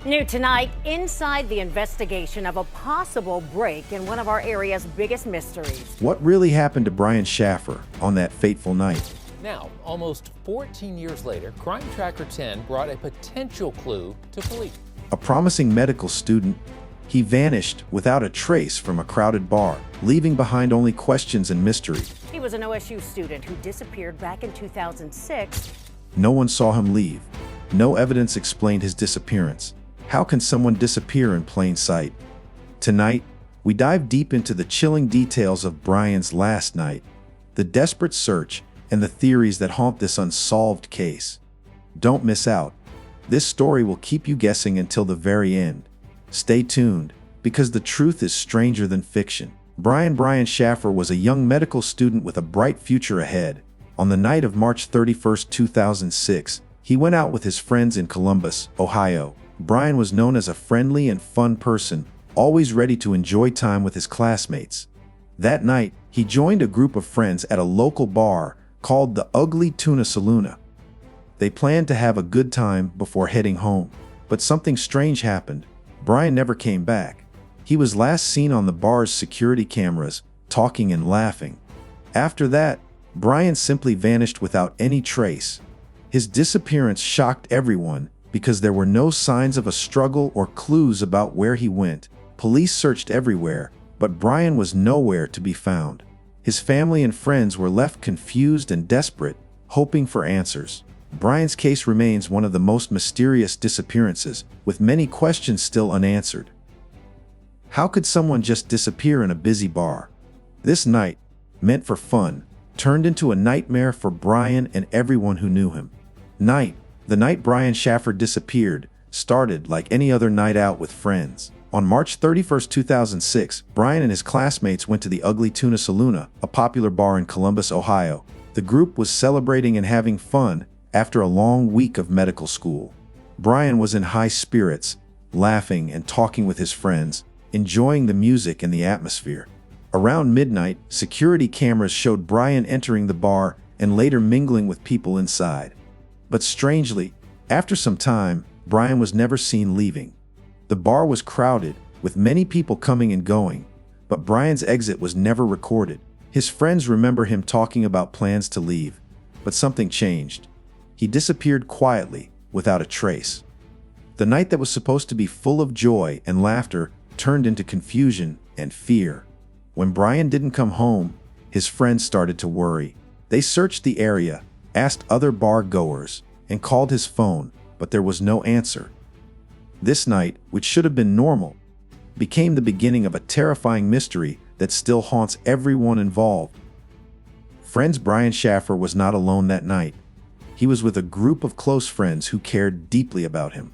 New tonight, inside the investigation of a possible break in one of our area's biggest mysteries. What really happened to Brian Shaffer on that fateful night? Now, almost 14 years later, Crime Tracker 10 brought a potential clue to police. A promising medical student, he vanished without a trace from a crowded bar, leaving behind only questions and mystery. He was an OSU student who disappeared back in 2006. No one saw him leave. No evidence explained his disappearance. How can someone disappear in plain sight? Tonight, we dive deep into the chilling details of Brian's last night, the desperate search, and the theories that haunt this unsolved case. Don't miss out. This story will keep you guessing until the very end. Stay tuned, because the truth is stranger than fiction. Brian Shaffer was a young medical student with a bright future ahead. On the night of March 31st, 2006, he went out with his friends in Columbus, Ohio. Brian was known as a friendly and fun person, always ready to enjoy time with his classmates. That night, he joined a group of friends at a local bar called the Ugly Tuna Saloona. They planned to have a good time before heading home, but something strange happened. Brian never came back. He was last seen on the bar's security cameras, talking and laughing. After that, Brian simply vanished without any trace. His disappearance shocked everyone because there were no signs of a struggle or clues about where he went. Police searched everywhere, but Brian was nowhere to be found. His family and friends were left confused and desperate, hoping for answers. Brian's case remains one of the most mysterious disappearances, with many questions still unanswered. How could someone just disappear in a busy bar? This night, meant for fun, turned into a nightmare for Brian and everyone who knew him. The night Brian Shaffer disappeared started like any other night out with friends. On March 31st, 2006, Brian and his classmates went to the Ugly Tuna Saloona, a popular bar in Columbus, Ohio. The group was celebrating and having fun after a long week of medical school. Brian was in high spirits, laughing and talking with his friends, enjoying the music and the atmosphere. Around midnight, security cameras showed Brian entering the bar and later mingling with people inside. But strangely, after some time, Brian was never seen leaving. The bar was crowded, with many people coming and going, but Brian's exit was never recorded. His friends remember him talking about plans to leave, but something changed. He disappeared quietly, without a trace. The night that was supposed to be full of joy and laughter turned into confusion and fear. When Brian didn't come home, his friends started to worry. They searched the area, asked other bar goers, and called his phone, but there was no answer. This night, which should have been normal, became the beginning of a terrifying mystery that still haunts everyone involved. Friends Brian Shaffer was not alone that night. He was with a group of close friends who cared deeply about him.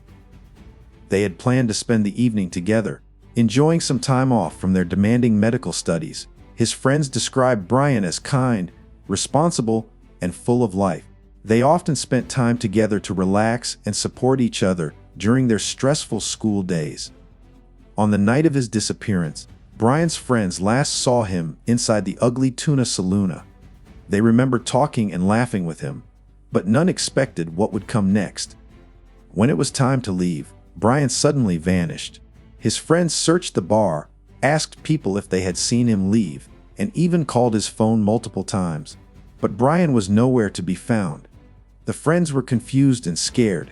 They had planned to spend the evening together, enjoying some time off from their demanding medical studies. His friends described Brian as kind, responsible, and full of life. They often spent time together to relax and support each other during their stressful school days. On the night of his disappearance, Brian's friends last saw him inside the Ugly Tuna Saloona. They remember talking and laughing with him, but none expected what would come next. When it was time to leave, Brian suddenly vanished. His friends searched the bar, asked people if they had seen him leave, and even called his phone multiple times. But Brian was nowhere to be found. The friends were confused and scared.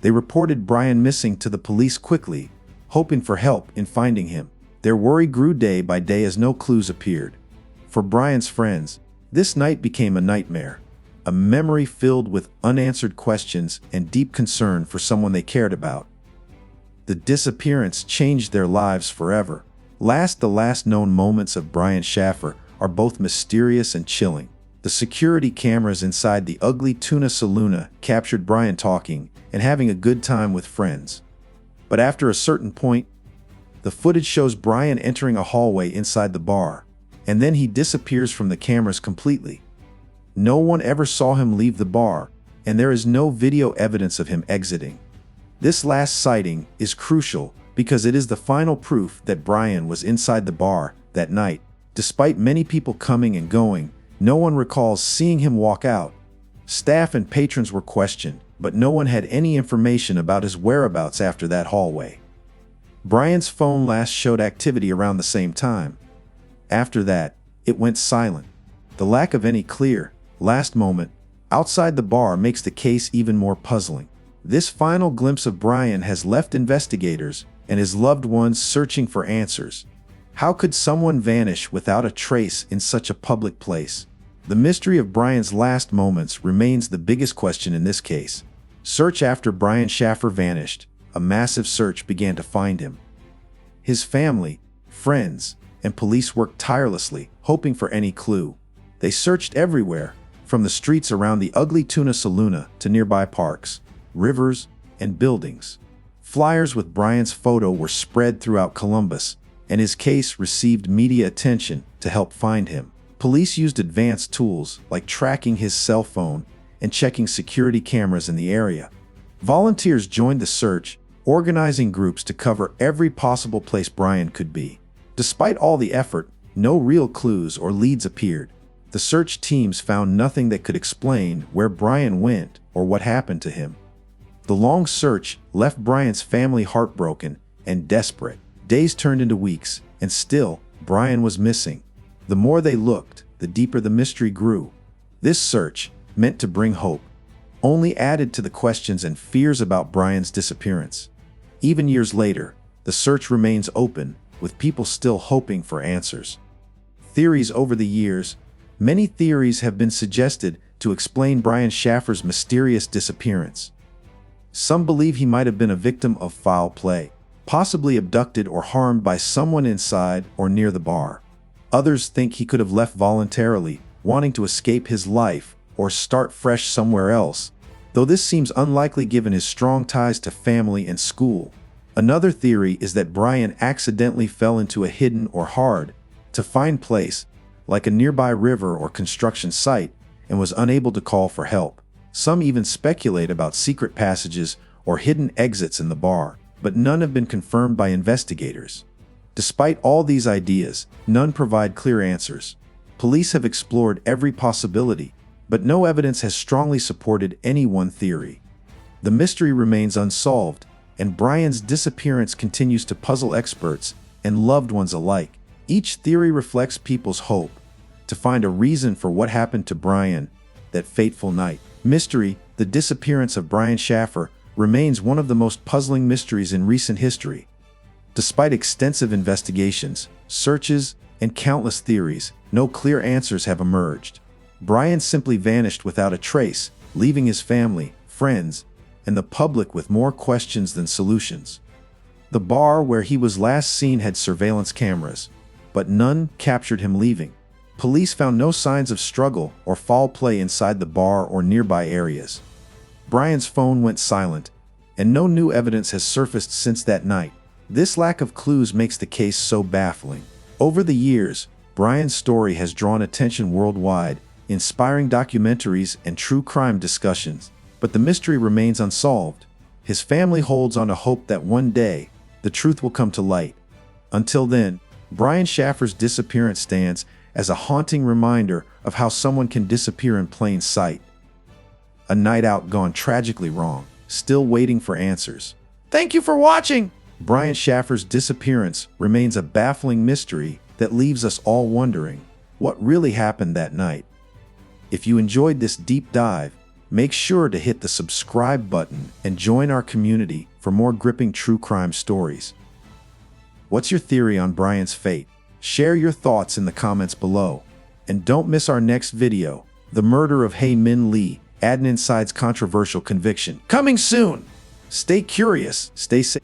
They reported Brian missing to the police quickly, hoping for help in finding him. Their worry grew day by day as no clues appeared. For Brian's friends, this night became a nightmare, a memory filled with unanswered questions and deep concern for someone they cared about. The disappearance changed their lives forever. The last known moments of Brian Shaffer are both mysterious and chilling. The security cameras inside the Ugly Tuna Saloona captured Brian talking and having a good time with friends. But after a certain point, the footage shows Brian entering a hallway inside the bar, and then he disappears from the cameras completely. No one ever saw him leave the bar, and there is no video evidence of him exiting. This last sighting is crucial because it is the final proof that Brian was inside the bar that night. Despite many people coming and going, no one recalls seeing him walk out. Staff and patrons were questioned, but no one had any information about his whereabouts after that hallway. Brian's phone last showed activity around the same time. After that, it went silent. The lack of any clear, last moment outside the bar makes the case even more puzzling. This final glimpse of Brian has left investigators and his loved ones searching for answers. How could someone vanish without a trace in such a public place? The mystery of Brian's last moments remains the biggest question in this case. Search after Brian Shaffer vanished. A massive search began to find him. His family, friends, and police worked tirelessly, hoping for any clue. They searched everywhere, from the streets around the Ugly Tuna Saloona to nearby parks, rivers, and buildings. Flyers with Brian's photo were spread throughout Columbus, and his case received media attention to help find him. Police used advanced tools like tracking his cell phone and checking security cameras in the area. Volunteers joined the search, organizing groups to cover every possible place Brian could be. Despite all the effort, no real clues or leads appeared. The search teams found nothing that could explain where Brian went or what happened to him. The long search left Brian's family heartbroken and desperate. Days turned into weeks, and still, Brian was missing. The more they looked, the deeper the mystery grew. This search, meant to bring hope, only added to the questions and fears about Brian's disappearance. Even years later, the search remains open, with people still hoping for answers. Theories over the years. Many theories have been suggested to explain Brian Shaffer's mysterious disappearance. Some believe he might have been a victim of foul play, possibly abducted or harmed by someone inside or near the bar. Others think he could have left voluntarily, wanting to escape his life or start fresh somewhere else, though this seems unlikely given his strong ties to family and school. Another theory is that Brian accidentally fell into a hidden or hard-to-find place, like a nearby river or construction site, and was unable to call for help. Some even speculate about secret passages or hidden exits in the bar, but none have been confirmed by investigators. Despite all these ideas, none provide clear answers. Police have explored every possibility, but no evidence has strongly supported any one theory. The mystery remains unsolved, and Brian's disappearance continues to puzzle experts and loved ones alike. Each theory reflects people's hope to find a reason for what happened to Brian that fateful night. Mystery: the disappearance of Brian Shaffer remains one of the most puzzling mysteries in recent history. Despite extensive investigations, searches, and countless theories, no clear answers have emerged. Brian simply vanished without a trace, leaving his family, friends, and the public with more questions than solutions. The bar where he was last seen had surveillance cameras, but none captured him leaving. Police found no signs of struggle or foul play inside the bar or nearby areas. Brian's phone went silent, and no new evidence has surfaced since that night. This lack of clues makes the case so baffling. Over the years, Brian's story has drawn attention worldwide, inspiring documentaries and true crime discussions, but the mystery remains unsolved. His family holds on to hope that one day, the truth will come to light. Until then, Brian Shaffer's disappearance stands as a haunting reminder of how someone can disappear in plain sight. A night out gone tragically wrong, still waiting for answers. Thank you for watching! Brian Shaffer's disappearance remains a baffling mystery that leaves us all wondering what really happened that night. If you enjoyed this deep dive, make sure to hit the subscribe button and join our community for more gripping true crime stories. What's your theory on Brian's fate? Share your thoughts in the comments below. And don't miss our next video, the murder of Hae Min Lee, Adnan Syed's controversial conviction. Coming soon! Stay curious, stay safe.